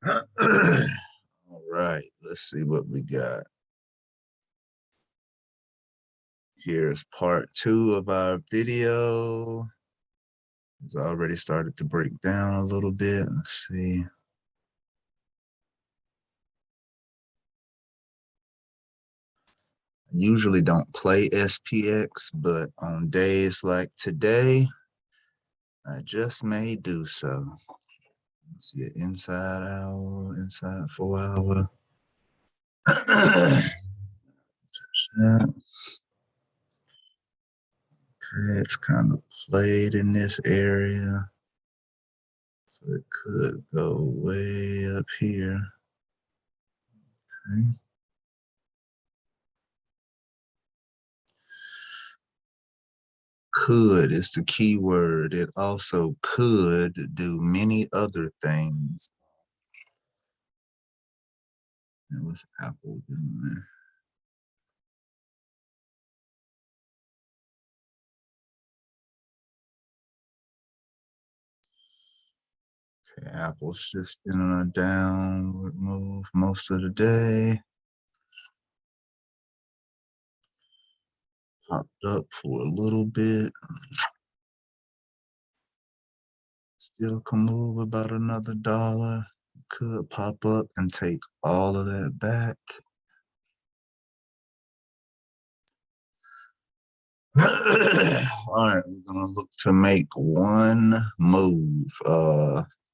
All right, let's see what we got. Here's part 2 of our video. It's already started to break down a little bit. Let's see. I usually don't play SPX, but on days like today, I just may do so. Let's see, inside hour, inside 4 hour. Okay, it's kind of played in this area. So it could go way up here. Okay. Could is the key word. It also could do many other things. And what's Apple doing? Okay, Apple's just in a downward move most of the day. Popped up for a little bit. Still can move about another dollar. Could pop up and take all of that back. All right, we're gonna look to make one move.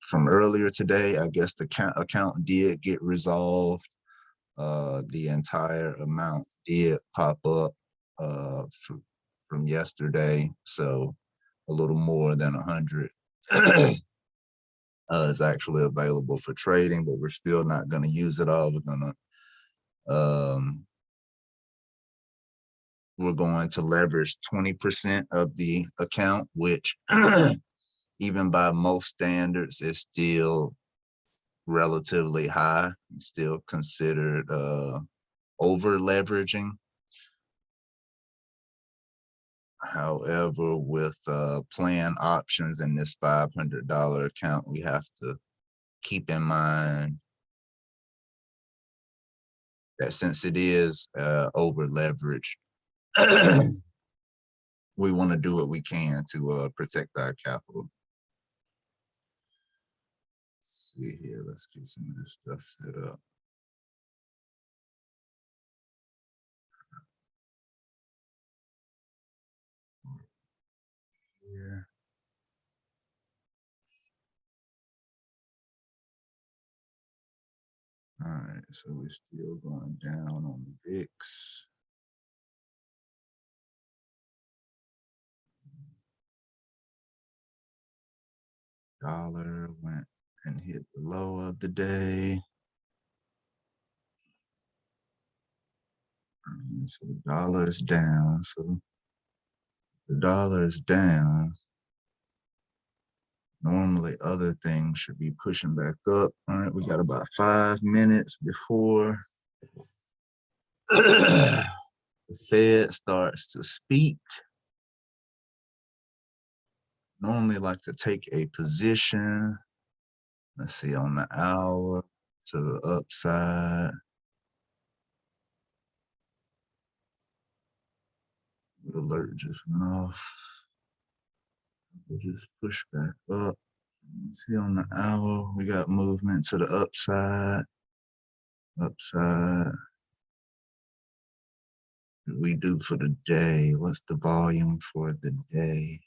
From earlier today, I guess the account did get resolved. The entire amount did pop up from yesterday, so a little more than 100 is actually available for trading, but we're still not going to use it all. Um, we're going to leverage 20% of the account, which even by most standards is still relatively high. It's still considered over leveraging. However, with plan options in this $500 account, we have to keep in mind that since it is over leveraged, we want to do what we can to protect our capital. Let's see here, let's get some of this stuff set up. Here. All right, so we're still going down on the VIX. Dollar went and hit the low of the day. So the dollar is down. So the dollar is down. Normally other things should be pushing back up. All right, we got about 5 minutes before the Fed starts to speak. Normally like to take a position. Let's see, on the hour to the upside. The alert just went off. We'll just push back up. See, on the hour, we got movement to the upside. Upside. What we do for the day? What's the volume for the day?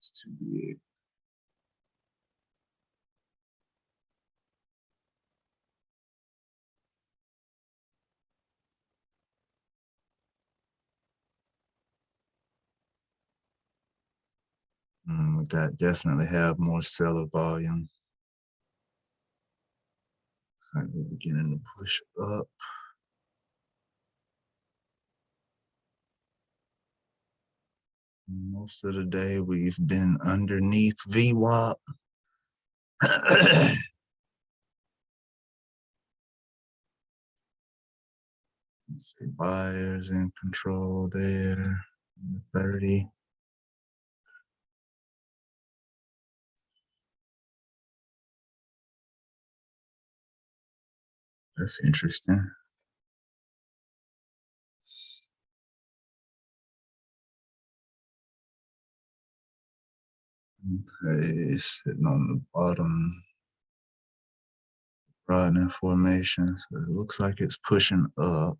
It's too big. We got definitely have more seller volume. Looks like we're beginning to push up. Most of the day we've been underneath VWAP. Let's see, buyers in control there. 30. That's interesting. Okay, sitting on the bottom, broadening formation. So it looks like it's pushing up.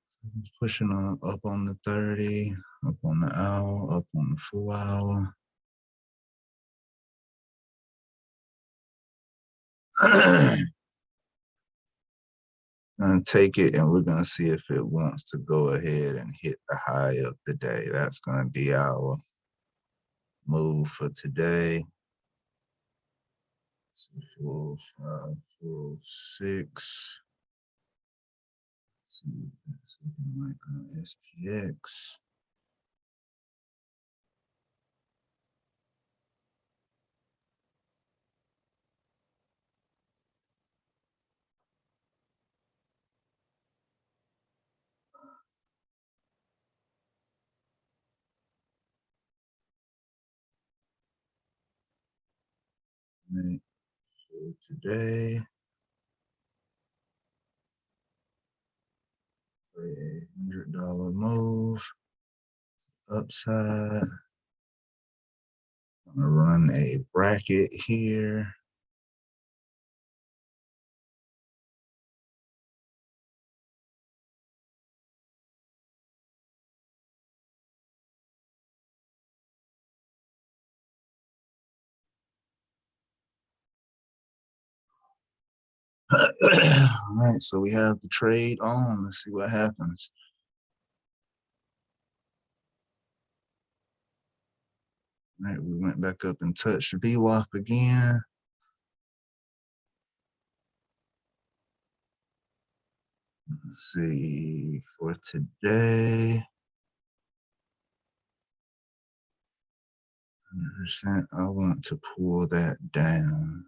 So it's pushing up on the 30, up on the hour, up on the 4 hour. Gonna take it and we're gonna see if it wants to go ahead and hit the high of the day. That's gonna be our move for today. 405, 406. See what that's looking like on SPX. Right, so today, $100 move upside. I'm gonna run a bracket here. All right, so we have the trade on. Let's see what happens. All right, we went back up and touched VWAP again. Let's see, for today, 100%, I want to pull that down.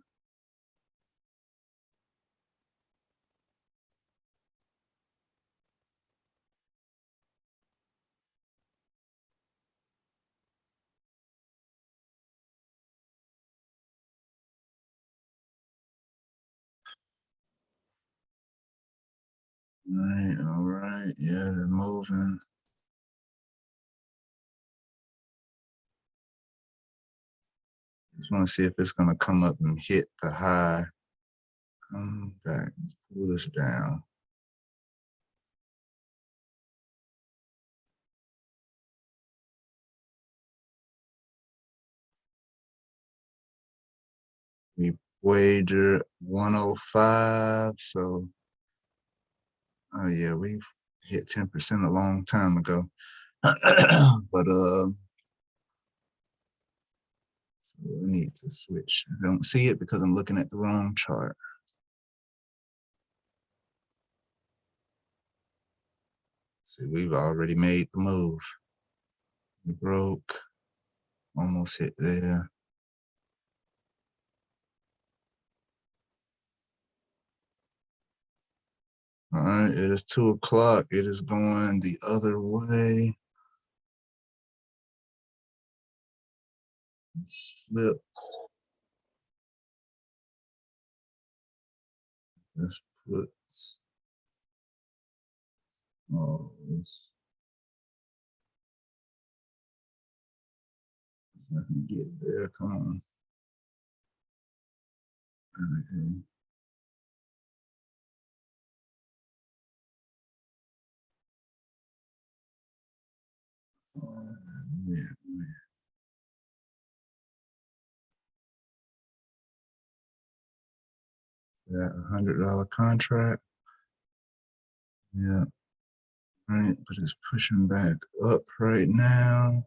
All right, yeah, they're moving. Just want to see if it's gonna come up and hit the high. Come back, let's pull this down. We wagered 105, so oh yeah, we hit 10% a long time ago. But so we need to switch. I don't see it because I'm looking at the wrong chart. See, we've already made the move. We broke, almost hit there. All right, it is 2 o'clock. It is going the other way. Flip. Let's put, oh, I can get there, come on. Okay. Yeah. That $100 contract. Yeah. Right, but it's pushing back up right now.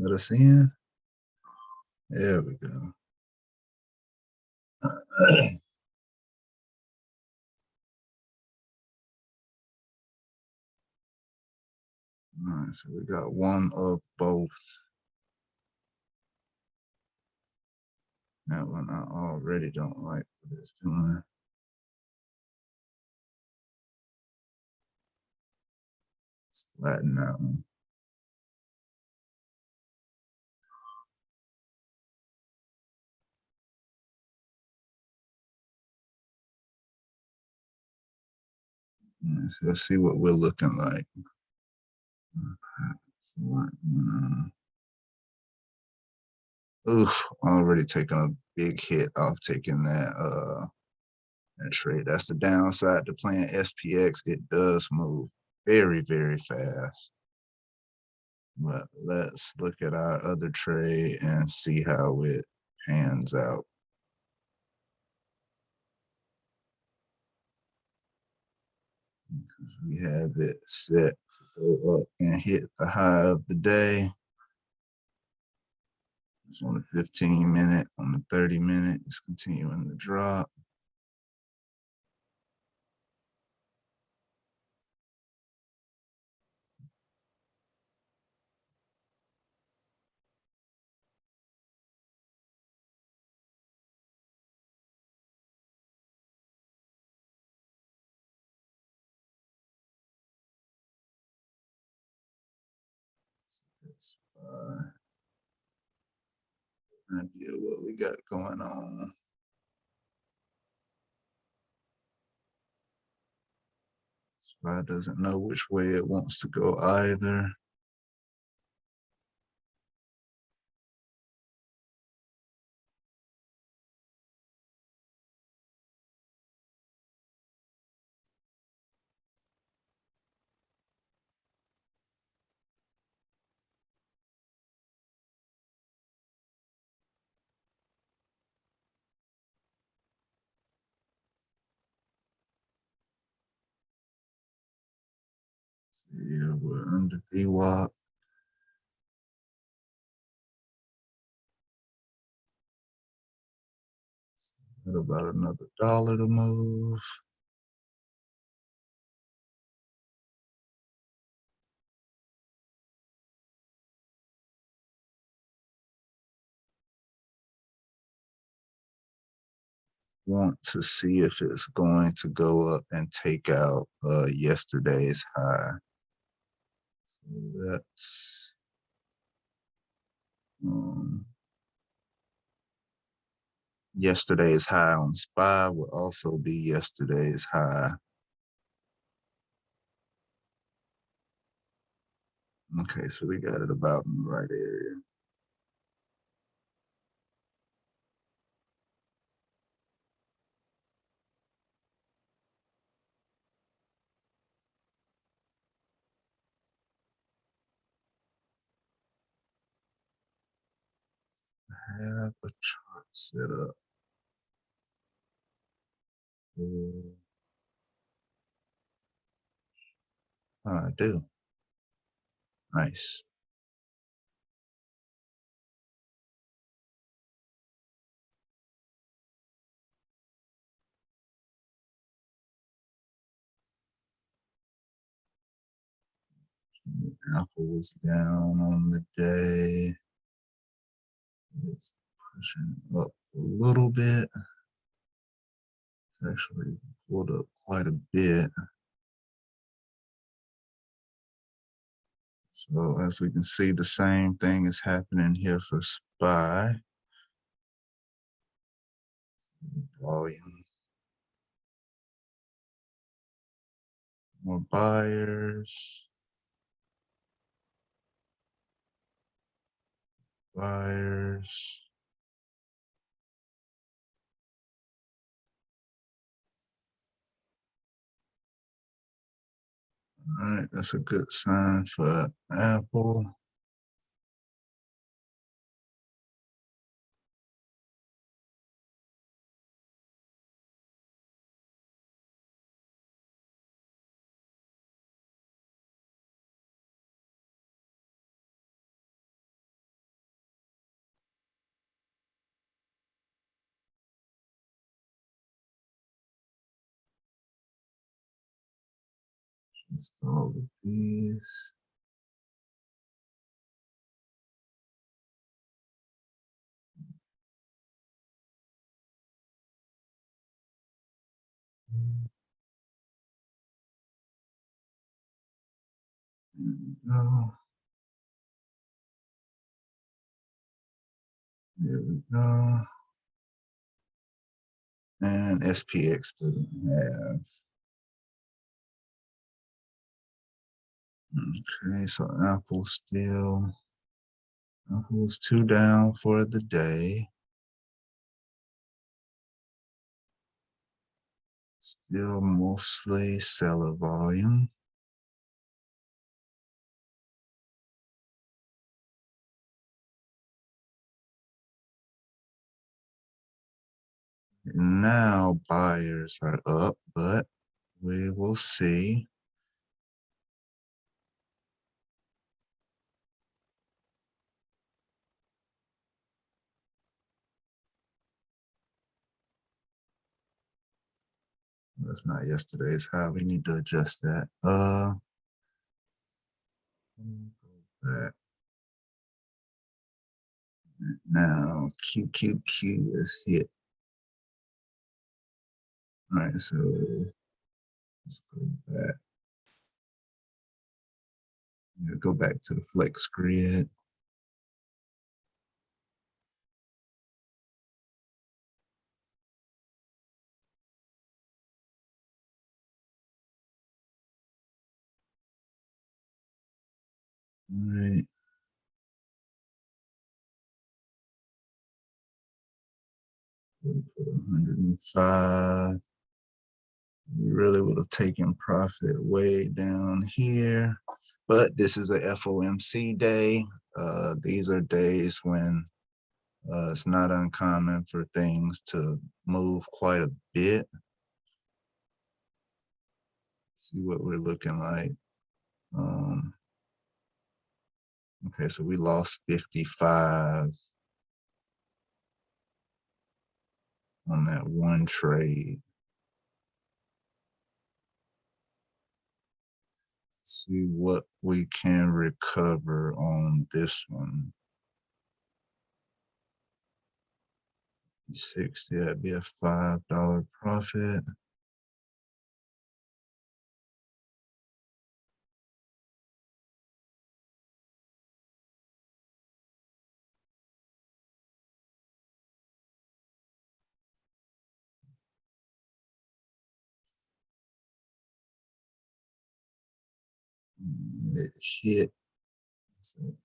Let us in. There we go. All right, so we got one of both. That one I already don't like what it's doing. Let's flatten that one. Let's see what we're looking like. Oof, already taking a big hit off taking that trade. That's the downside to playing SPX. It does move very, very fast. But let's look at our other trade and see how it pans out. We have it set to go up and hit the high of the day. It's on the 15-minute, on the 30-minute, it's continuing to drop. Let's idea what we got going on. SPY doesn't know which way it wants to go either. Yeah, we're under VWAP. Got about another dollar to move. Want to see if it's going to go up and take out yesterday's high. So that's yesterday's high on SPY will also be yesterday's high. Okay, so we got it about in the right area. I have a chart set up. I do. Nice. Apple was down on the day. It's pushing up a little bit. It's actually pulled up quite a bit. So as we can see, the same thing is happening here for SPY. Volume. More buyers. Buyers. All right, that's a good sign for Apple. Just all of these. go. There we go. And SPX doesn't have. Okay, so Apple's 2 down for the day. Still mostly seller volume. Now buyers are up, but we will see. That's not yesterday's high. We need to adjust that. Back. Now QQQ is hit. All right, so let's go back. Go back to the flex grid. All right. Put 105. We really would have taken profit way down here, but this is a FOMC day. These are days when it's not uncommon for things to move quite a bit. See what we're looking like. Okay, so we lost 55 on that one trade. See what we can recover on this one. 60, that'd be a $5 profit. It hit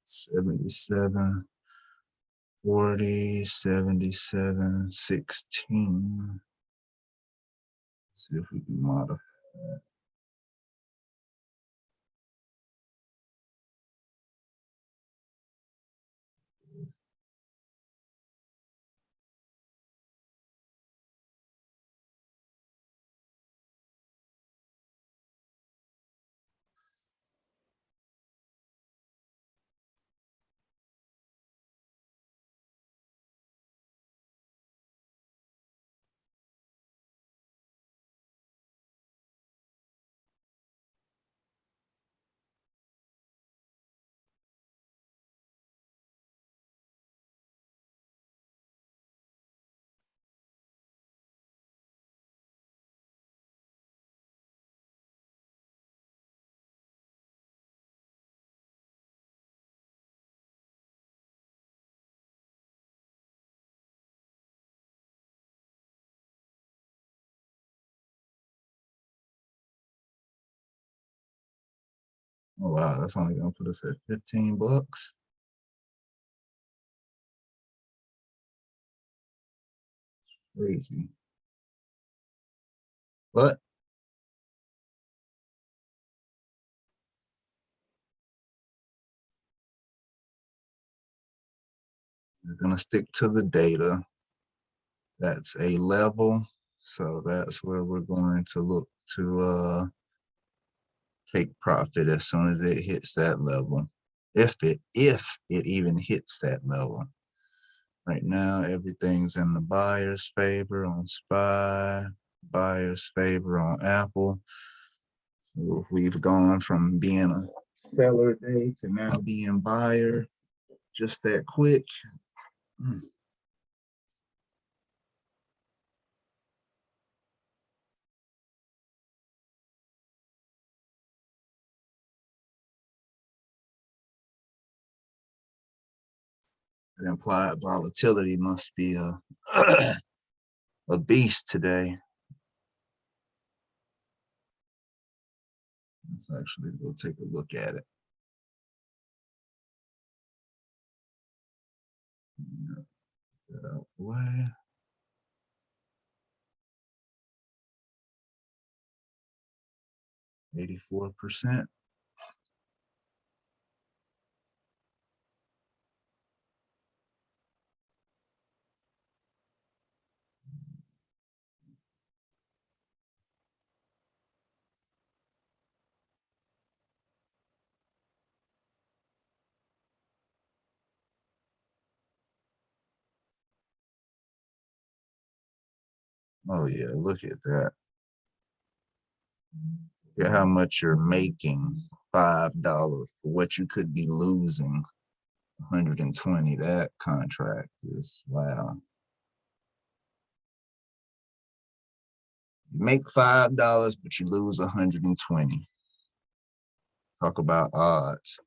77, 40, 77, 16. Let's see if we can modify that. Oh wow, that's only gonna put us at 15 bucks. Crazy. But we're gonna stick to the data. That's a level. So that's where we're going to look to take profit as soon as it hits that level. If it even hits that level. Right now, everything's in the buyer's favor on SPY, buyer's favor on Apple. So we've gone from being a seller day to now being buyer just that quick. The implied volatility must be a a beast today. Let's actually go take a look at it. Get that out the way. %84. Oh yeah, look at that. Look at how much you're making. $5 for what you could be losing. 120. That contract is wow. You make $5, but you lose 120. Talk about odds.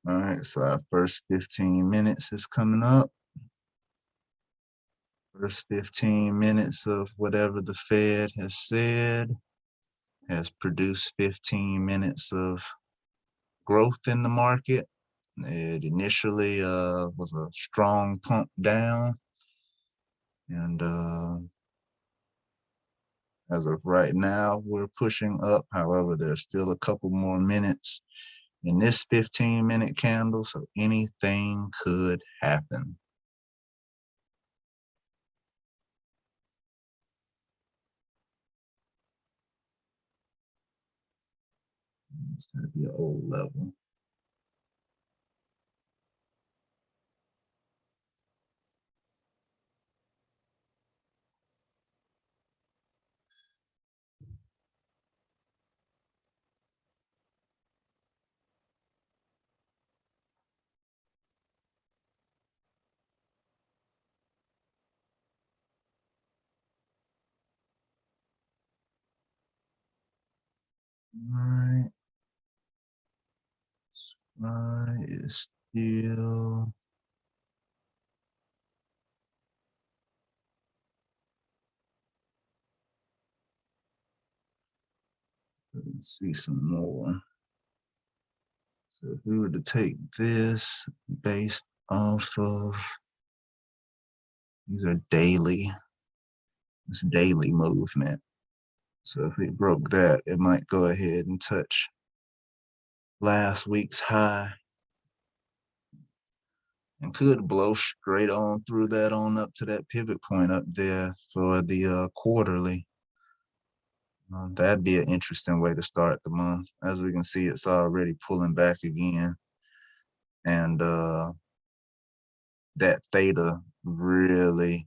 All right, so our first 15 minutes is coming up. First 15 minutes of whatever the Fed has said has produced 15 minutes of growth in the market. It initially was a strong pump down, and as of right now, we're pushing up. However, there's still a couple more minutes in this 15-minute candle, so anything could happen. It's going to be an old level. All right. Supply is still let's see some more. So if we were to take this based off of these are daily, this daily movement. So if it broke that, it might go ahead and touch last week's high and could blow straight on through that on up to that pivot point up there for the quarterly. That'd be an interesting way to start the month. As we can see, it's already pulling back again. And that theta really,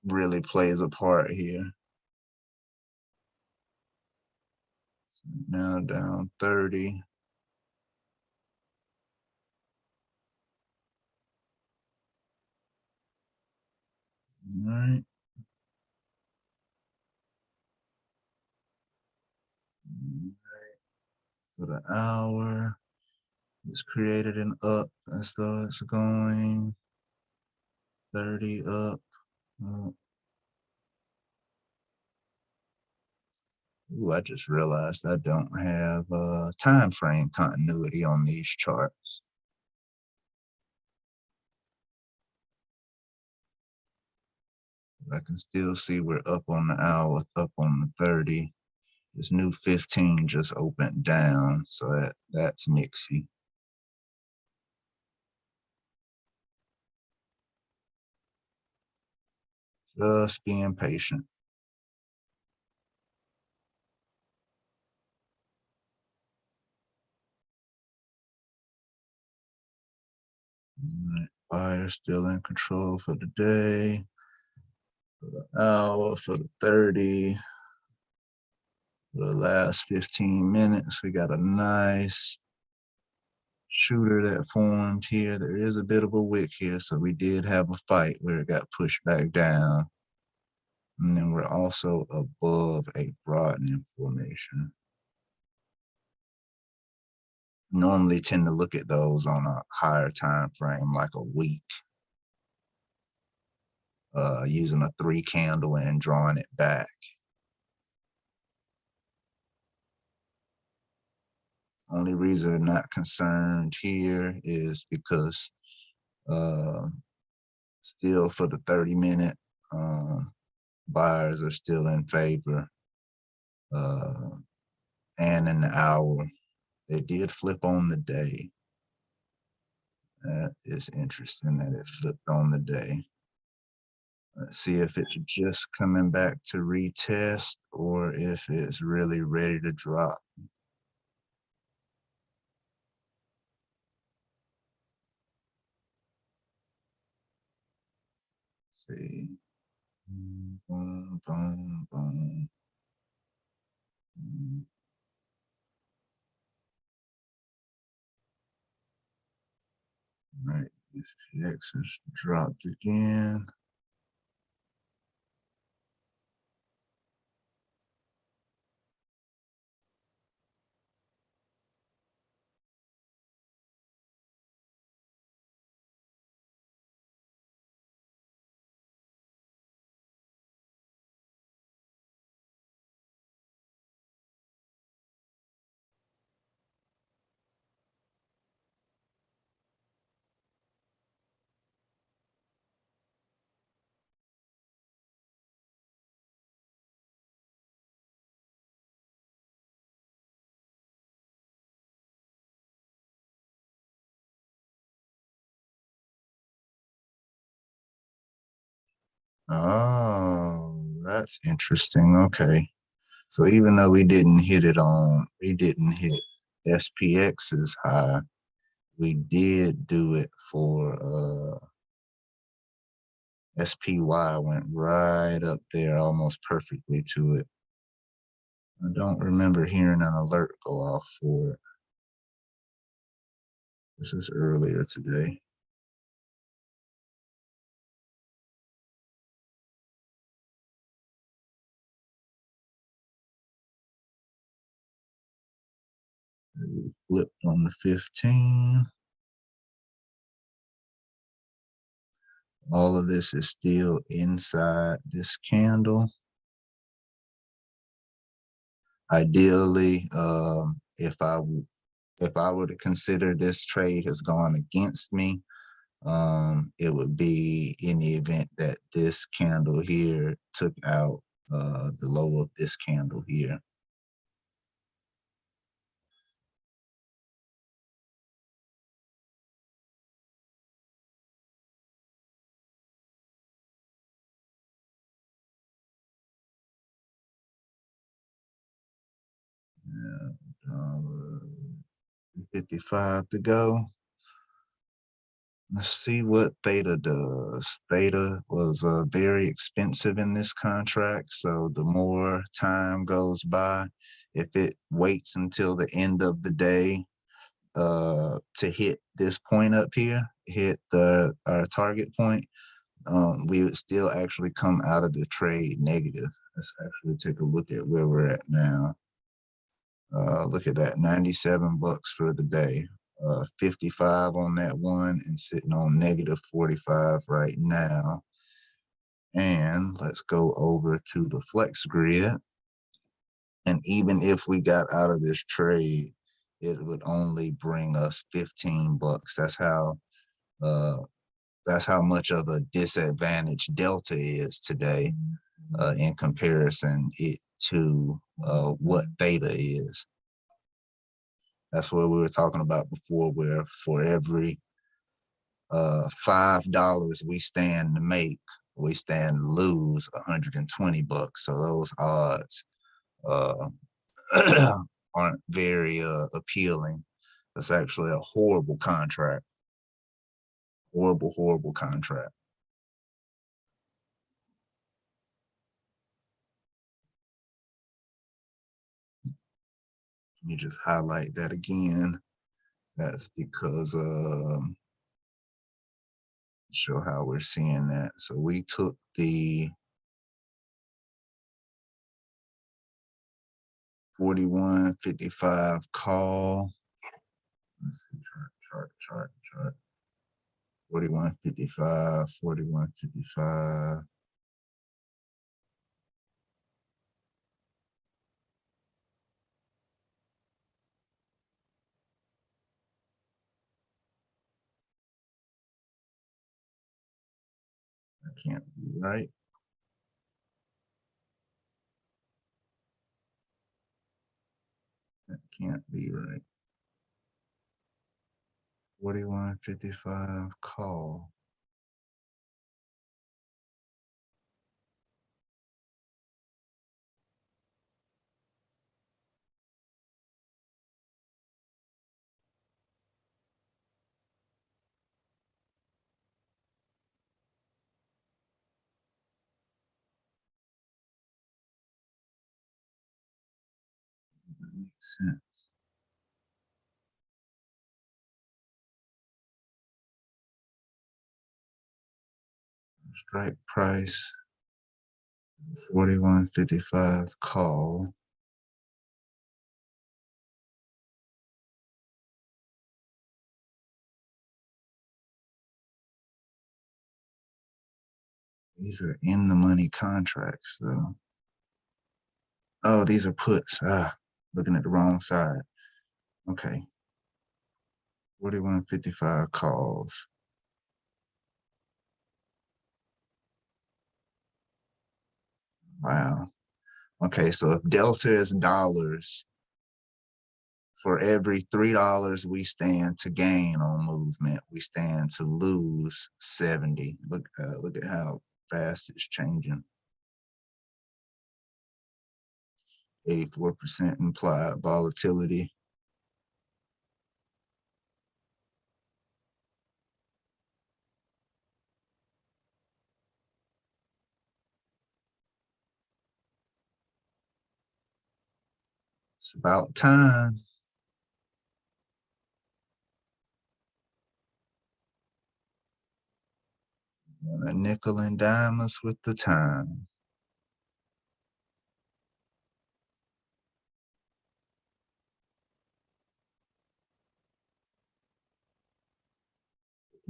really plays a part here. So now down 30. All right. For the hour, it's created an up as though it's going 30 up. Ooh, I just realized I don't have time frame continuity on these charts. I can still see we're up on the hour, up on the 30. This new 15 just opened down, so that's mixy. Just being patient. Right. Buyer still in control for the day, for the hour, for the 30. For the last 15 minutes, we got a nice shooter that formed here. There is a bit of a wick here, so we did have a fight where it got pushed back down. And then we're also above a broadening formation. Normally tend to look at those on a higher time frame, like a week, using a 3 candle and drawing it back. Only reason I'm not concerned here is because still for the 30-minute, buyers are still in favor. And in the hour, they did flip on the day. That is interesting that it flipped on the day. Let's see if it's just coming back to retest or if it's really ready to drop. Let's see. Boom, boom, boom. Right, SPX has dropped again. Oh, that's interesting. Okay. So even though we didn't hit SPX's high, we did do it for SPY, went right up there almost perfectly to it. I don't remember hearing an alert go off for it. This is earlier today. We flipped on the 15. All of this is still inside this candle. Ideally, if I were to consider this trade has gone against me, it would be in the event that this candle here took out the low of this candle here. Yeah, 55 to go. Let's see what theta does. Theta was very expensive in this contract, so the more time goes by, if it waits until the end of the day to hit this point up here, hit our target point, we would still actually come out of the trade negative. Let's actually take a look at where we're at now. Look at that, 97 bucks for the day. 55 on that one and sitting on negative 45 right now. And let's go over to the flex grid. And even if we got out of this trade, it would only bring us 15 bucks. That's how much of a disadvantage Delta is today in comparison it to what Theta is. That's what we were talking about before, where for every $5 we stand to make, we stand to lose 120 bucks. So those odds uh, aren't very appealing. That's actually a horrible contract. Horrible, horrible contract. Let me just highlight that again. That's because show how we're seeing that. So we took the 41.55 call. Let's see, chart. 41.55, 41.55. That can't be right. That can't be right. 41.55 call. That makes sense. Strike price 41.55 call. These are in the money contracts though. Oh, these are puts. Looking at the wrong side. Okay. 41.55 calls. Wow. Okay, so if delta is dollars, for every $3 we stand to gain on movement, we stand to lose 70. Look at how fast it's changing. 84% implied volatility. It's about time. A nickel and dime us with the time.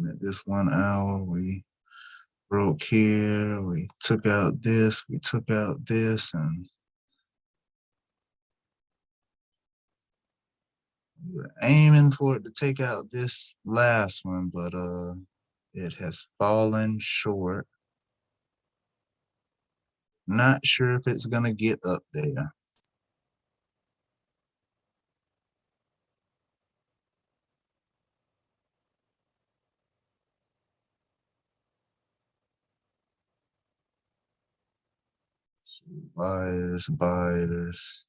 At this 1 hour, we broke here, we took out this, and we were aiming for it to take out this last one, but it has fallen short. Not sure if it's gonna get up there. So buyers.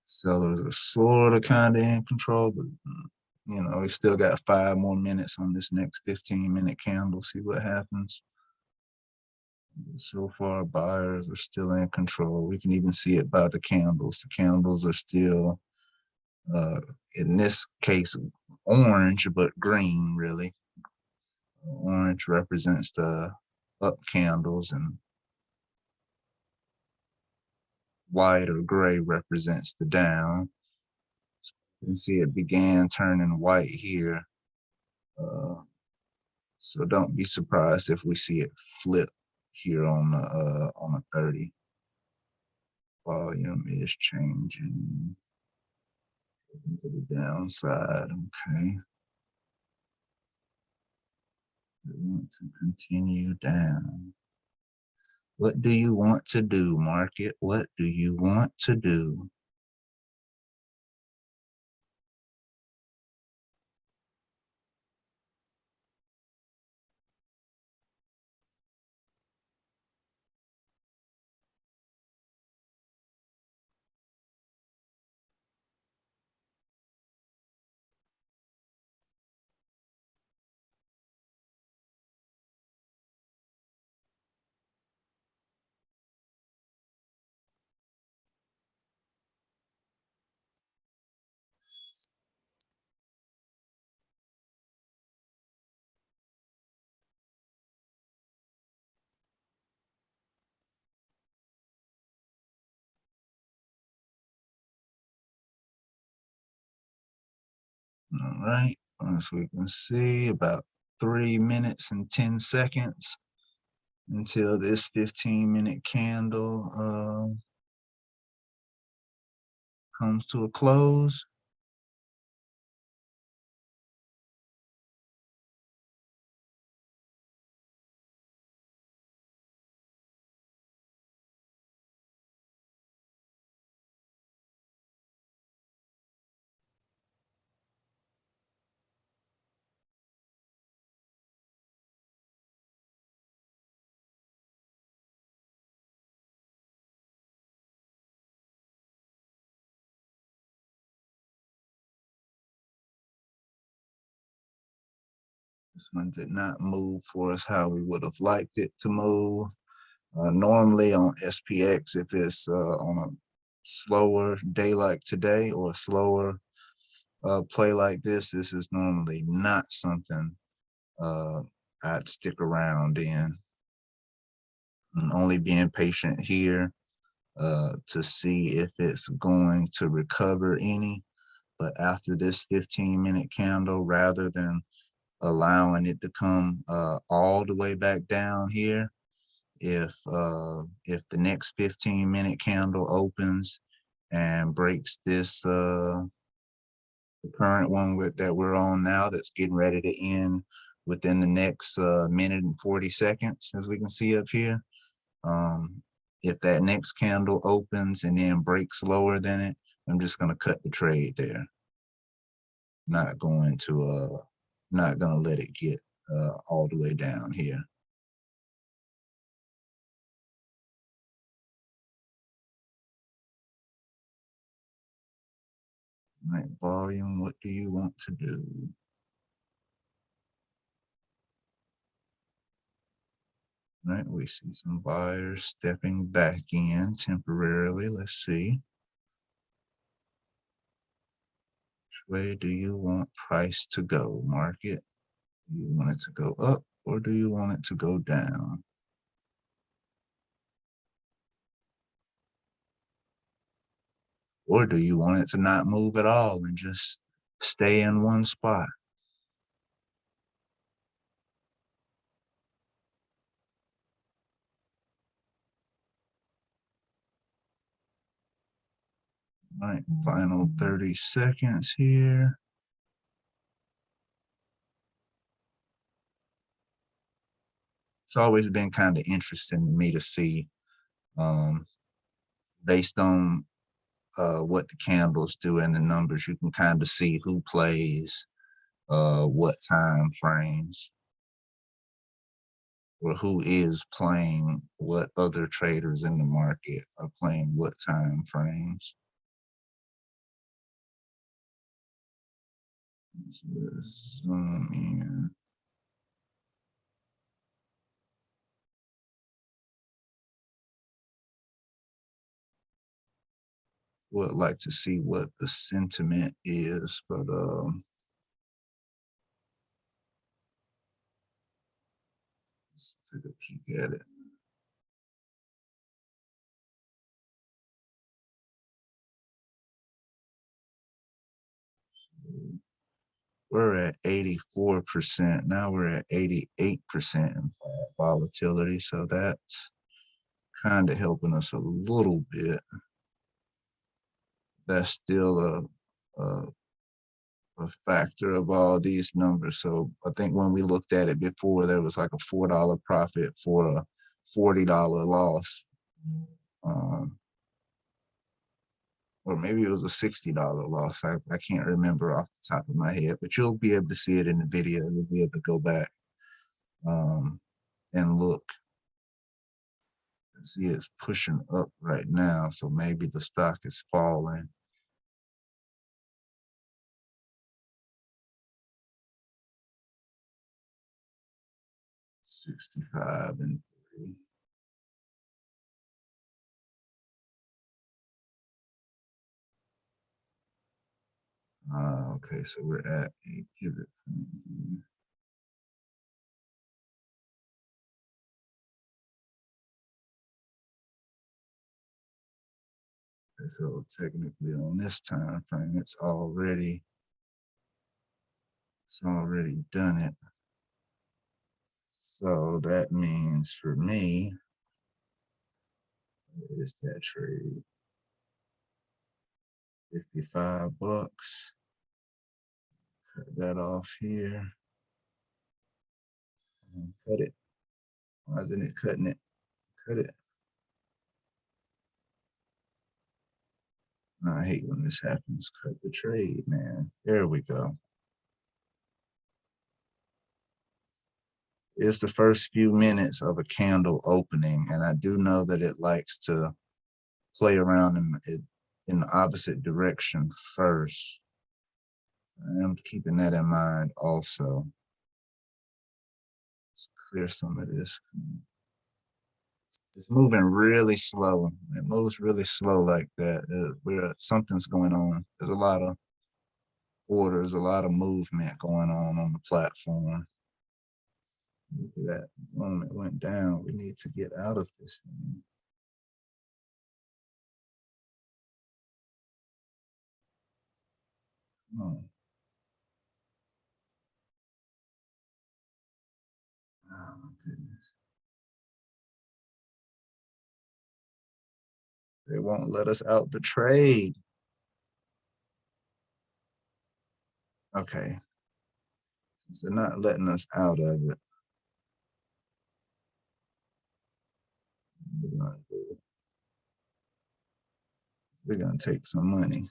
Sellers are sort of kind of in control, but you know, we still got 5 more minutes on this next 15-minute candle. See what happens. So far, buyers are still in control. We can even see it by the candles. The candles are still, in this case, orange, but green, really. Orange represents the up candles, and white or gray represents the down. You can see it began turning white here. So don't be surprised if we see it flip here on a 30. Volume is changing to the downside. Okay. We want to continue down. What do you want to do, market? What do you want to do? All right, as we can see, about 3 minutes and 10 seconds until this 15-minute candle comes to a close. This one did not move for us how we would have liked it to move. Normally on SPX, if it's on a slower day like today or a slower play like this is normally not something I'd stick around in. I'm only being patient here to see if it's going to recover any. But after this 15-minute candle, rather than allowing it to come all the way back down here, if the next 15-minute candle opens and breaks this the current one that we're on now, that's getting ready to end within the next minute and 40 seconds, as we can see up here. If that next candle opens and then breaks lower than it, I'm just going to cut the trade there. Not going to let it get all the way down here. Right, volume, what do you want to do? Right, we see some buyers stepping back in temporarily. Let's see. Which way do you want price to go, market? Do you want it to go up or do you want it to go down? Or do you want it to not move at all and just stay in one spot? All right, final 30 seconds here. It's always been kind of interesting to me to see, based on what the candles do and the numbers, you can kind of see who plays what time frames, or who is playing what other traders in the market are playing what time frames. Let's zoom in. Would like to see what the sentiment is, but let's take a peek at it. We're at 84%. Now we're at 88% in volatility. So that's kind of helping us a little bit. That's still a factor of all these numbers. So I think when we looked at it before, there was like a $4 profit for a $40 loss. Or maybe it was a $60 loss. I can't remember off the top of my head, but you'll be able to see it in the video. You'll be able to go back and look and see it's pushing up right now. So maybe the stock is falling. $65 and 3. Okay, so we're at a pivot point here. Okay, so technically on this time frame, it's already It's already done it. So that means for me, what is that trade? 55 bucks. Cut that off here. And cut it. Why isn't it cutting it? Cut it. I hate when this happens. Cut the trade, man. There we go. It's the first few minutes of a candle opening, and I do know that it likes to play around in the opposite direction first. I am keeping that in mind also. Let's clear some of this. It's moving really slow. It moves really slow like that. Where something's going on. There's a lot of orders, a lot of movement going on the platform. Look at that. Boom, it went down. We need to get out of this thing. Come on. Oh my goodness. They won't let us out the trade. Okay. Since they're not letting us out of it, we're gonna take some money.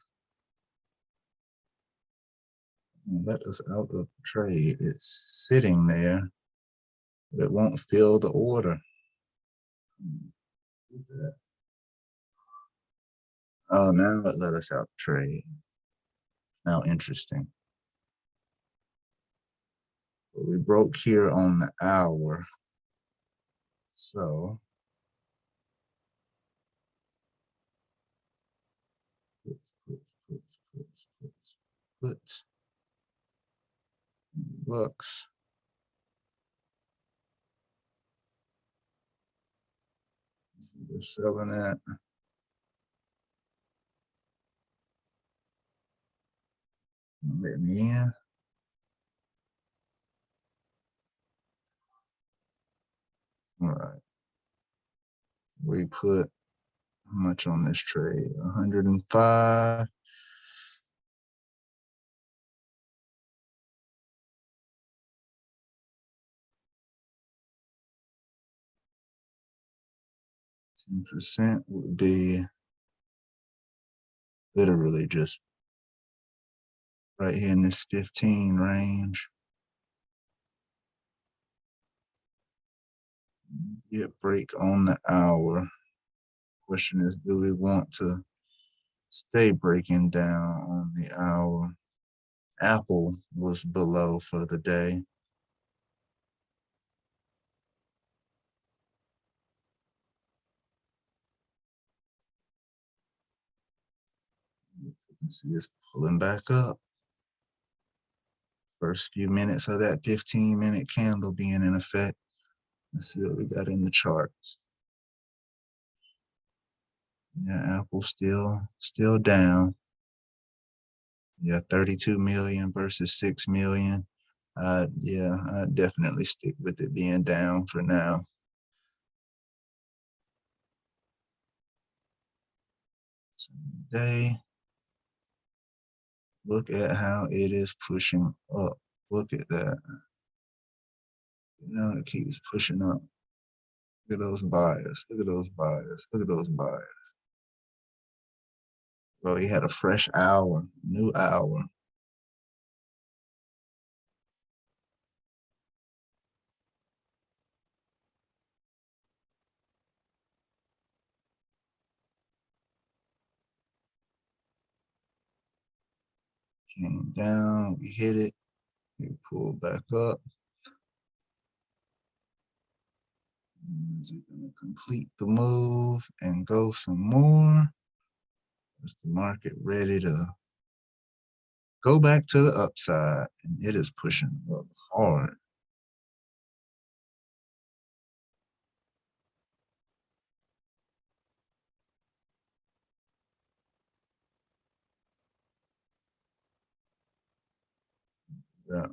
Let us out of the trade. It's sitting there, but it won't fill the order. Oh, now it let us out the trade. Now interesting. But we broke here on the hour. So put bucks. So we're selling at let me in. All right. We put how much on this trade? 105. %, would be literally just right here in this 15 range. Get break on the hour. Question is, do we want to stay breaking down on the hour? Apple was below for the day. You can see it's pulling back up. First few minutes of that 15-minute candle being in effect. Let's see what we got in the charts. Yeah, Apple still down. Yeah, 32 million versus 6 million. Yeah, I'd definitely stick with it being down for now. Today, look at how it is pushing up. Look at that. You know, it keeps pushing up. Look at those buyers. Look at those buyers. Look at those buyers. Bro, he had a fresh hour, new hour. Came down, we hit it, we pulled back up. Is it gonna complete the move and go some more? Is the market ready to go back to the upside? And it is pushing up hard. Yeah.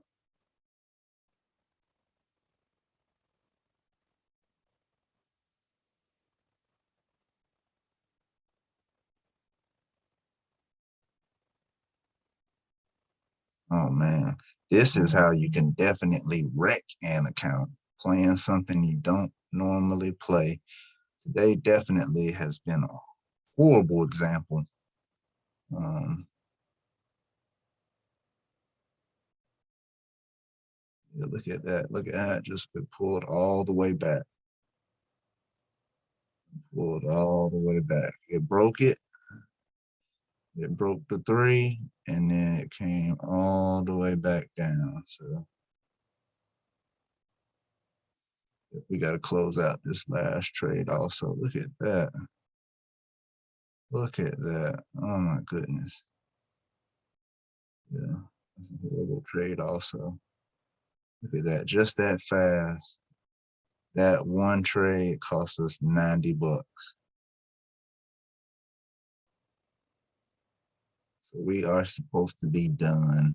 Oh man, this is how you can definitely wreck an account playing something you don't normally play. Today definitely has been a horrible example. Um, yeah, look at that. Look at that. Just been pulled all the way back. Pulled all the way back. It broke it. It broke the three, and then it came all the way back down. So we got to close out this last trade also. Look at that. Look at that. Oh my goodness. Yeah, that's a horrible trade also. Look at that. Just that fast. That one trade cost us 90 bucks. So we are supposed to be done.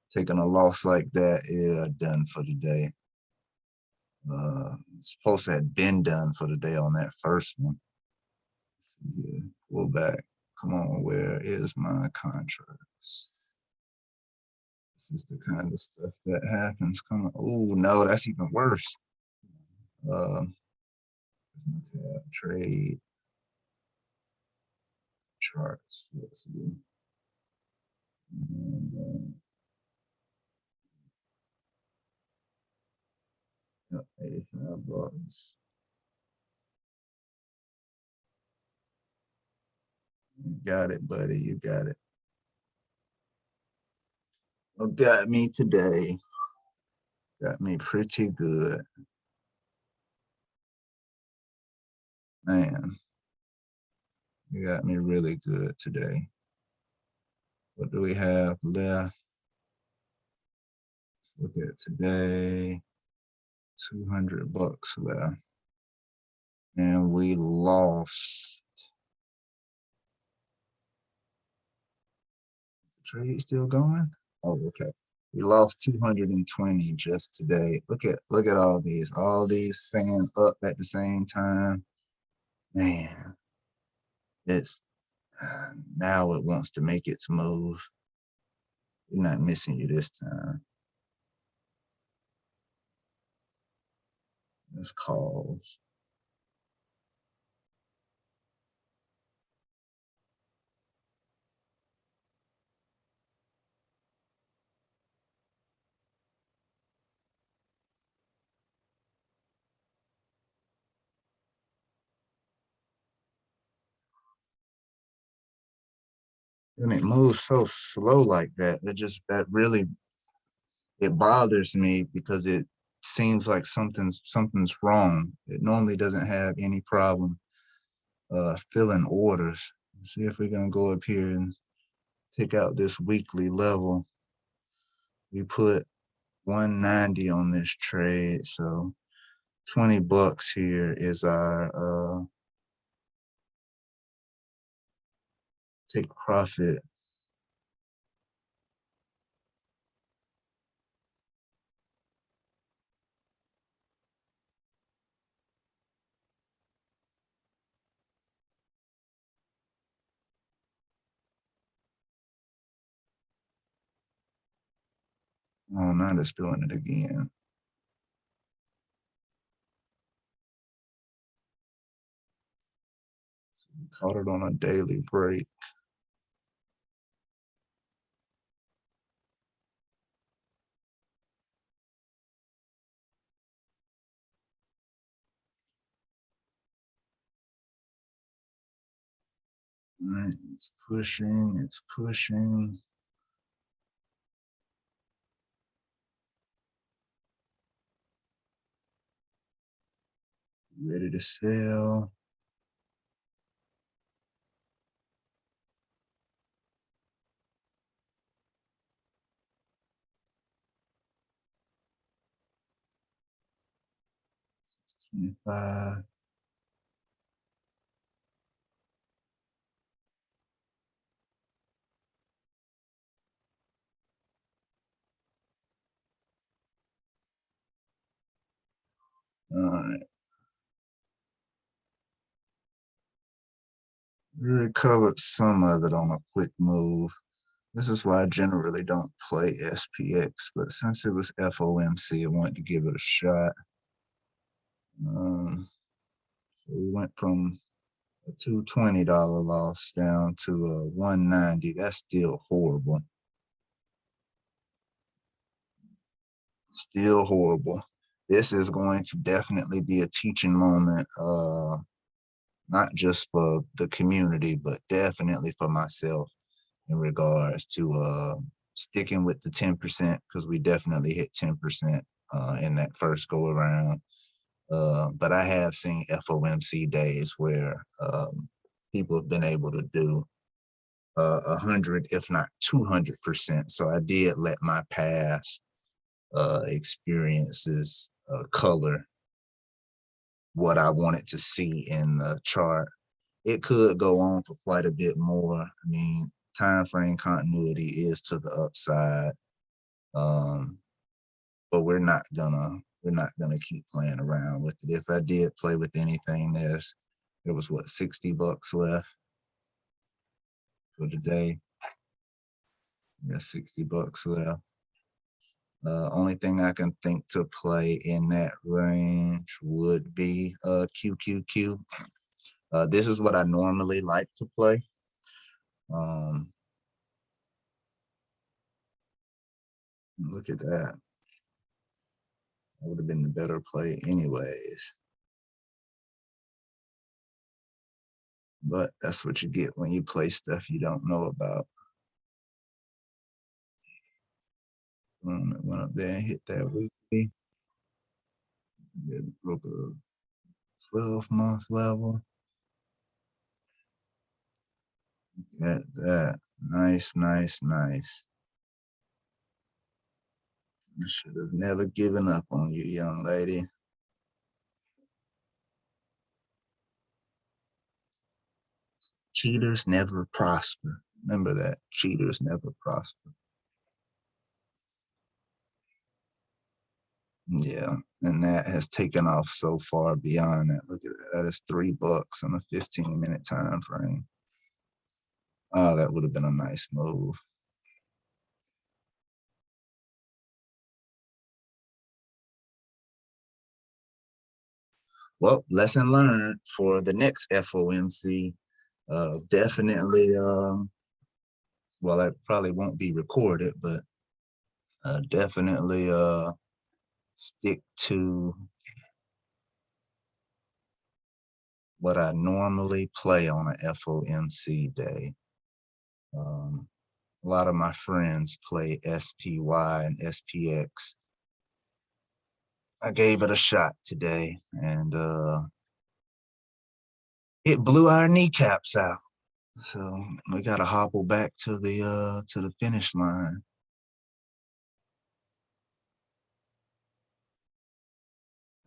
Taking a loss like that, yeah, done for the day. Supposed to have been done for the day on that first one. Yeah, pull back. Come on, where is my contracts? This is the kind of stuff that happens. Come on. Oh no, that's even worse. Uh, trade charts. Let's see. And, 85 bucks. You got it, buddy. You got it. Oh, got me today. Got me pretty good. Man, you got me really good today. What do we have left? Let's look at today. 200 bucks left. And we lost. Is the trade still going? Oh, okay. We lost 220 just today. Look at all these saying up at the same time. Man, it's now it wants to make its move. We're not missing you this time. It's calls. And it moves so slow like that. That really it bothers me because it seems like something's wrong. It normally doesn't have any problem filling orders. Let's see if we're gonna go up here and pick out this weekly level. We put 190 on this trade, so 20 bucks here is our take profit. Oh, now it's doing it again. So we caught it on a daily break. All right, it's pushing, it's pushing. Ready to sell. It's 25. All right. We recovered some of it on a quick move. This is why I generally don't play SPX, but since it was FOMC, I wanted to give it a shot. So we went from a $220 loss down to a 190. That's still horrible. Still horrible. This is going to definitely be a teaching moment, not just for the community, but definitely for myself in regards to sticking with the 10%, because we definitely hit 10% in that first go around. But I have seen FOMC days where people have been able to do 100, if not 200%. So I did let my past experiences color what I wanted to see in the chart. It could go on for quite a bit more. I mean, time frame continuity is to the upside, but we're not gonna keep playing around with it. If I did play with anything, there was what, $60 left for today. There's $60 left. Only thing I can think to play in that range would be QQQ. This is what I normally like to play. Look at that. That would have been the better play anyways. But that's what you get when you play stuff you don't know about. It went up there and hit that weekly. It broke a 12-month level. Look at that. Nice, nice, nice. I should have never given up on you, young lady. Cheaters never prosper. Remember that. Cheaters never prosper. Yeah, and that has taken off so far beyond that. Look at that. That is $3 on a 15-minute time frame. Oh, that would have been a nice move. Well, lesson learned for the next FOMC. Definitely, well, that probably won't be recorded, but definitely stick to what I normally play on a FOMC day. A lot of my friends play SPY and SPX. I gave it a shot today, and it blew our kneecaps out. So we got to hobble back to the finish line.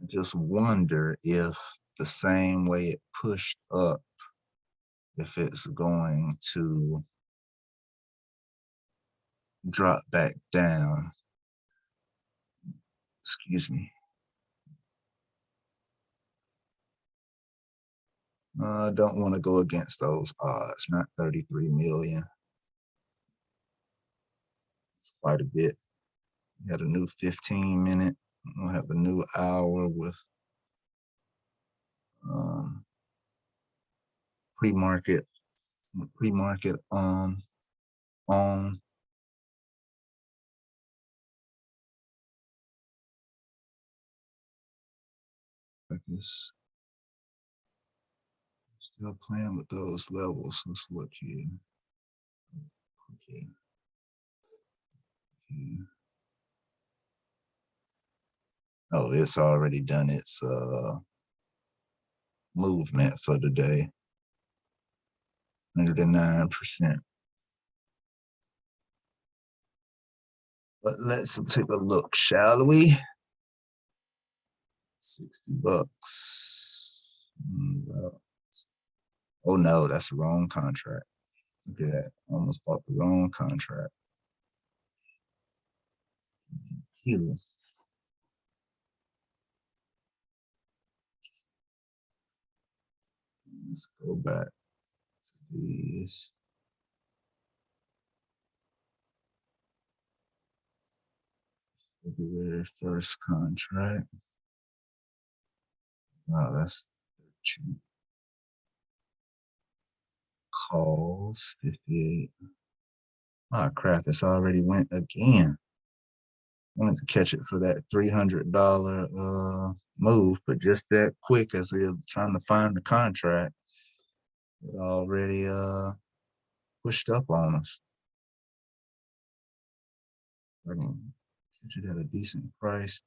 I just wonder if the same way it pushed up, if it's going to drop back down. Excuse me. I don't want to go against those odds, not 33 million. It's quite a bit. We had a new 15-minute. We'll have a new hour with pre-market on. I guess still playing with those levels. Let's look here. Okay. Oh, it's already done its movement for the day. 109%. But let's take a look, shall we? $60. Oh no, that's the wrong contract. Look at that. Almost bought the wrong contract. Here. Let's go back to these. February 1st contract. Oh, that's two calls, 58. Oh crap, it's already went again. Wanted to catch it for that $300 move, but just that quick as we were trying to find the contract, it already pushed up on us. I can catch it at a decent price.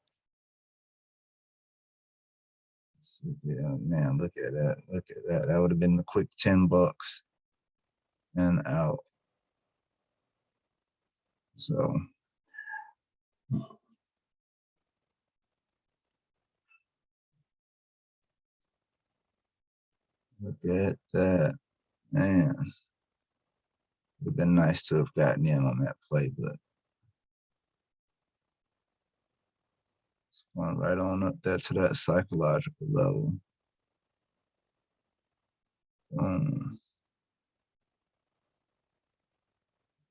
Yeah, man, look at that. Look at that. That would have been the quick $10 and out. So look at that. Man, it would have been nice to have gotten in on that play, but it's going right on up there to that psychological level.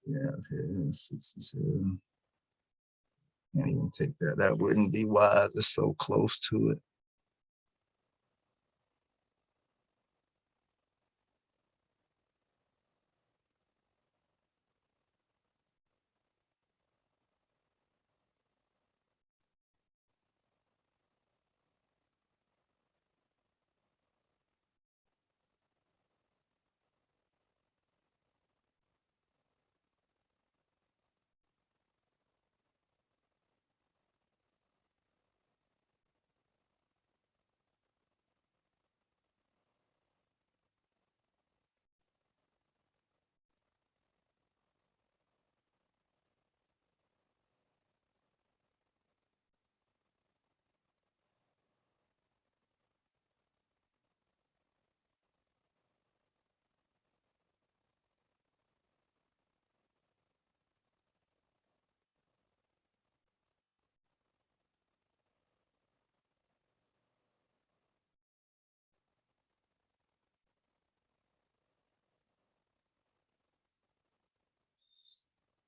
Yeah, okay, 67. Can't even take that. That wouldn't be wise. It's so close to it.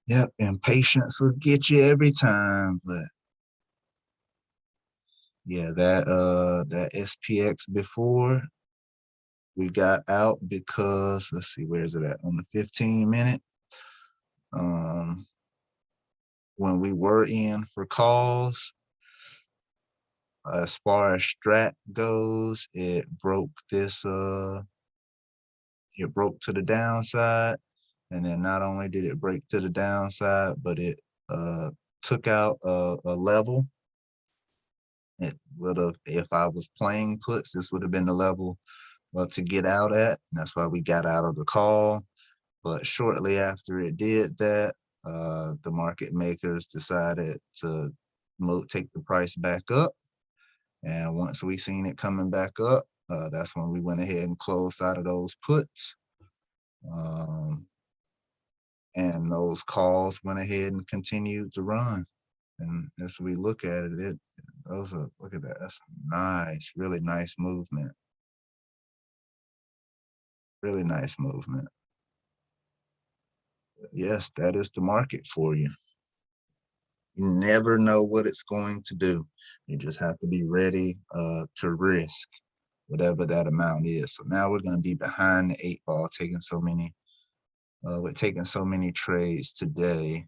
Yep, impatience will get you every time. But yeah, that SPX before we got out because let's see, where is it at? On the 15-minute. When we were in for calls, as far as strat goes, it broke it broke to the downside. And then not only did it break to the downside, but it took out a level. It would have, if I was playing puts, this would have been the level to get out at. And that's why we got out of the call. But shortly after it did that, the market makers decided to take the price back up. And once we seen it coming back up, that's when we went ahead and closed out of those puts. And those calls went ahead and continued to run. And as we look at it, look at that. That's nice, really nice movement. Really nice movement. Yes, that is the market for you. You never know what it's going to do. You just have to be ready to risk whatever that amount is. So now we're going to be behind the 8 ball, taking so many, we're taking so many trades today.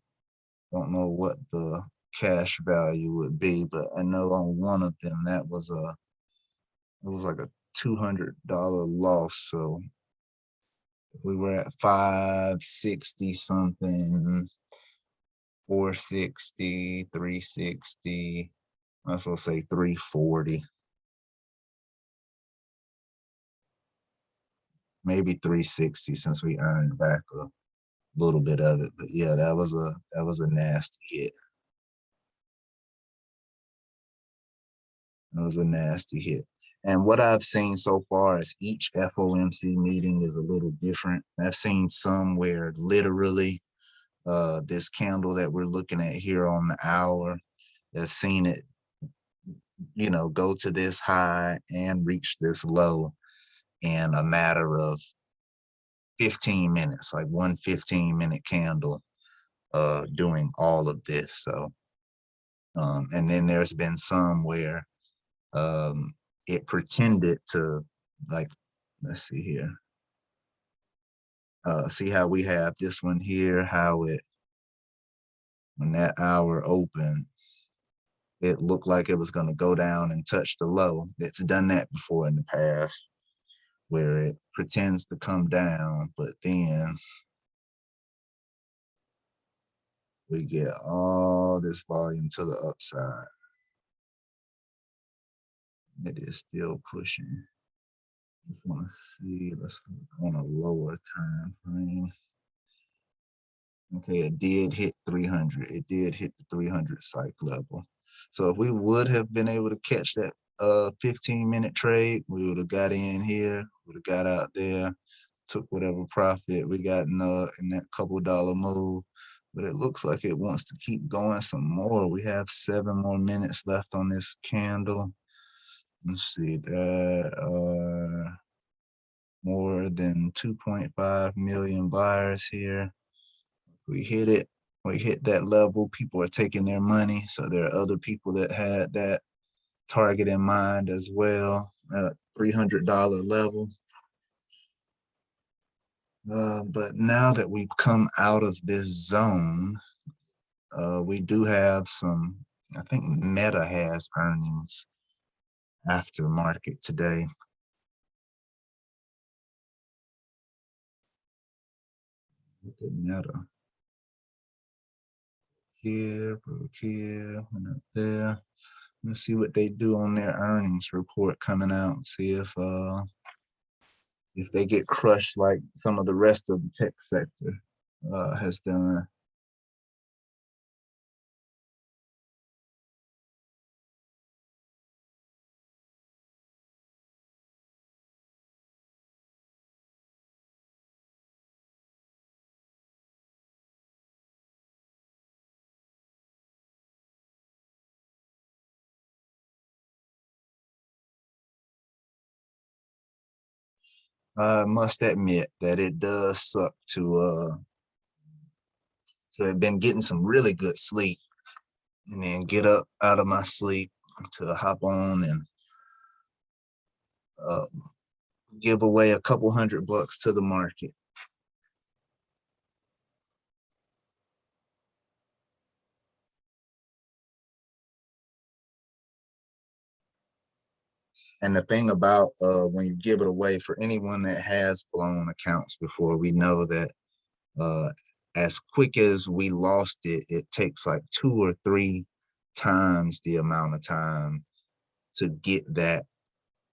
Don't know what the cash value would be, but I know on one of them that was it was like a $200 loss. So we were at 560 something, 460, 360. I was gonna say 340, maybe 360 since we earned back a little bit of it. But yeah, that was a nasty hit. It was a nasty hit. And what I've seen so far is each FOMC meeting is a little different. I've seen some where literally this candle that we're looking at here on the hour, I've seen it, go to this high and reach this low in a matter of 15 minutes, like one 15-minute candle doing all of this. So And then there's been some where it pretended to, like, let's see here. See how we have this one here, how it, when that hour opened, it looked like it was going to go down and touch the low. It's done that before in the past, where it pretends to come down, but then we get all this volume to the upside. It is still pushing. Just want to see, let's look on a lower time frame. Okay, it did hit 300. It did hit the 300 psych level. So if we would have been able to catch that 15-minute trade, we would have got in here, would have got out there, took whatever profit we got in that couple dollar move. But it looks like it wants to keep going some more. We have 7 more minutes left on this candle. Let's see, that more than 2.5 million buyers here. We hit it, we hit that level, people are taking their money. So there are other people that had that target in mind as well, $300 level. But now that we've come out of this zone, we do have some, I think Meta has earnings after market today. Look at Meta. Here, went up there. Let's see what they do on their earnings report coming out. See if they get crushed like some of the rest of the tech sector has done. I must admit that it does suck to have been getting some really good sleep and then get up out of my sleep to hop on and uh, give away a couple $100 to the market. And the thing about when you give it away, for anyone that has blown accounts before, we know that uh, as quick as we lost it, it takes like 2 or 3 times the amount of time to get that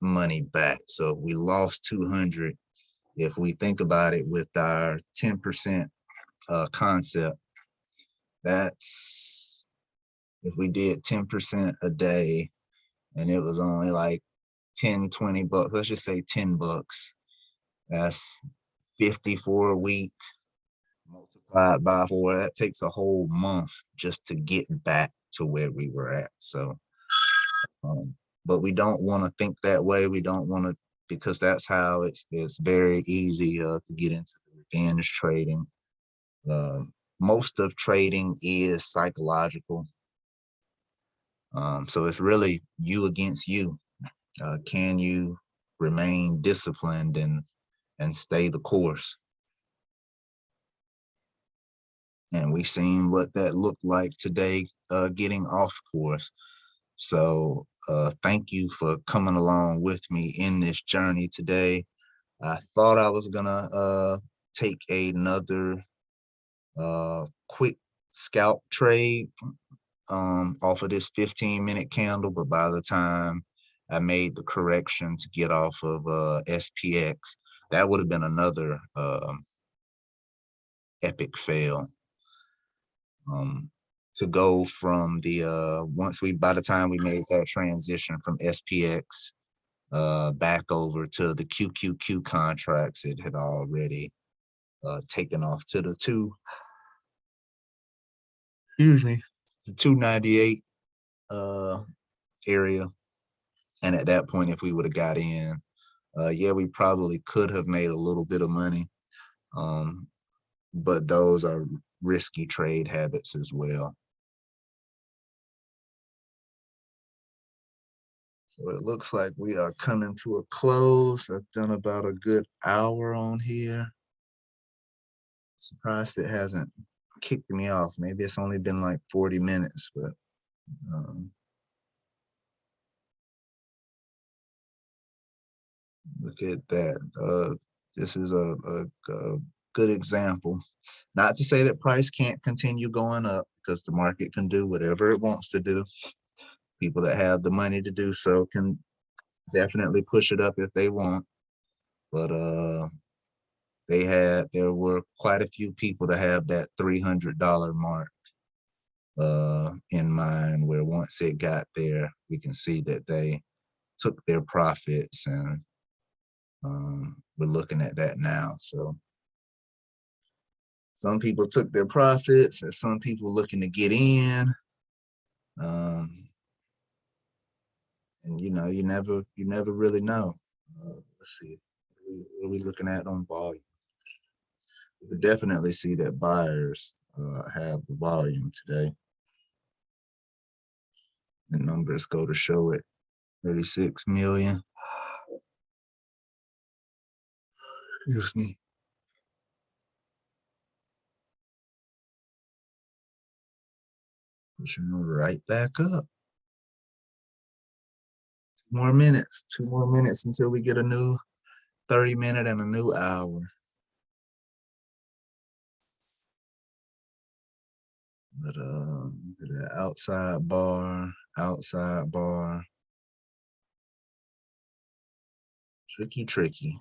money back. So if we lost 200, if we think about it with our 10% concept, that's, if we did 10% a day and it was only like 10, 20 bucks, let's just say 10 bucks, that's 50 for a week multiplied by 4. That takes a whole month just to get back to where we were at. So but we don't want to think that way. We don't want to, because that's how it's very easy to get into the revenge trading. Most of trading is psychological. So it's really you against you. Can you remain disciplined and stay the course? And we seen what that looked like today, getting off course. So thank you for coming along with me in this journey today. I thought I was gonna take another quick scalp trade off of this 15-minute candle, but by the time I made the correction to get off of SPX, that would have been another epic fail. To go from the by the time we made that transition from SPX back over to the QQQ contracts, it had already taken off to the excuse me, the 298 area. And at that point, if we would have got in, yeah, we probably could have made a little bit of money. But those are risky trade habits as well. So it looks like we are coming to a close. I've done about a good hour on here. Surprised it hasn't kicked me off. Maybe it's only been like 40 minutes, but look at that. This is a good example. Not to say that price can't continue going up, because the market can do whatever it wants to do. People that have the money to do so can definitely push it up if they want. But there were quite a few people that have that $300 mark in mind, where once it got there, we can see that they took their profits, and we're looking at that now. So some people took their profits, or some people looking to get in. And you never really know. Let's see, what are we looking at on volume? We could definitely see that buyers have the volume today. The numbers go to show it, 36 million. Excuse me. Pushing right back up. 2 more minutes until we get a new 30-minute and a new hour. But the outside bar. Tricky.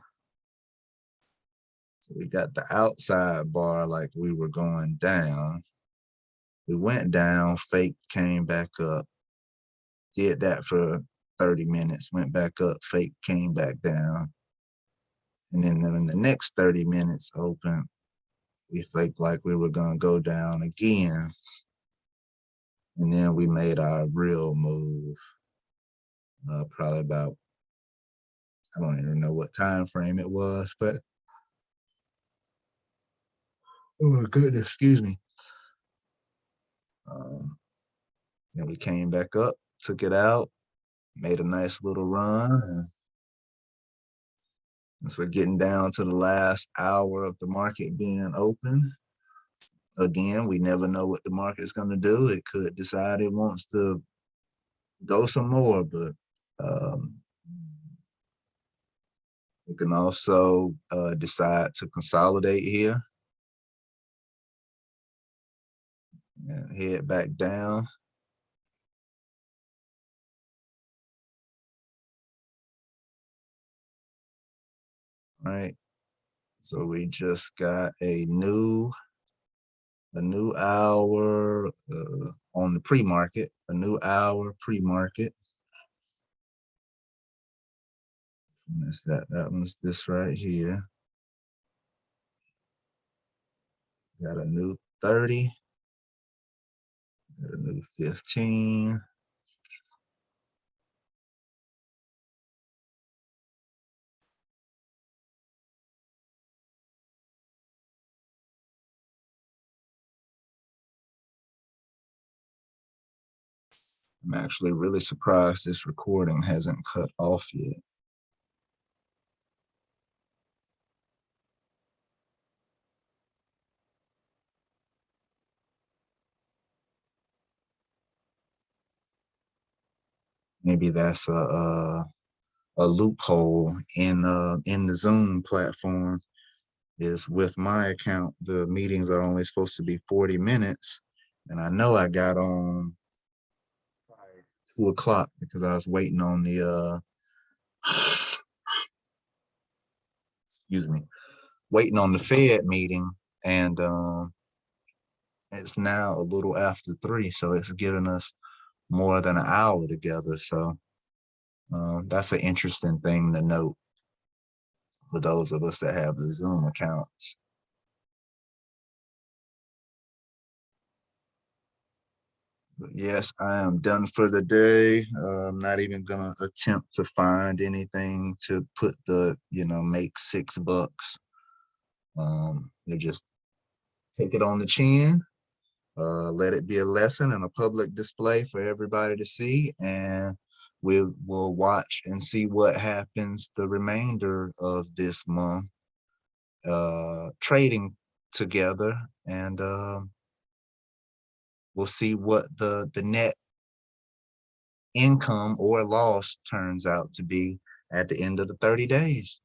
So we got the outside bar like we were going down. We went down, fake, came back up. Did that for 30 minutes, went back up, fake, came back down. And then in the next 30 minutes open, we faked like we were gonna go down again. And then we made our real move. Probably about, I don't even know what time frame it was, but oh goodness, excuse me. Then we came back up, took it out, made a nice little run. And as we're getting down to the last hour of the market being open, again, we never know what the market's going to do. It could decide it wants to go some more, but it can also decide to consolidate here and head back down. Right. So we just got a new hour on the pre-market, a new hour pre-market. That's that. That one's this right here. Got a new 30. Got a new 15. I'm actually really surprised this recording hasn't cut off yet. Maybe that's a loophole in the Zoom platform. Is with my account, the meetings are only supposed to be 40 minutes, and I know I got on 2 o'clock because I was waiting on the excuse me, waiting on the Fed meeting, and it's now a little after 3, so it's giving us more than an hour together. So that's an interesting thing to note for those of us that have the Zoom accounts. But yes, I am done for the day. I'm not even gonna attempt to find anything to put the, make $6. You just take it on the chin, let it be a lesson and a public display for everybody to see, and we'll watch and see what happens the remainder of this month, trading together, and we'll see what the net income or loss turns out to be at the end of the 30 days.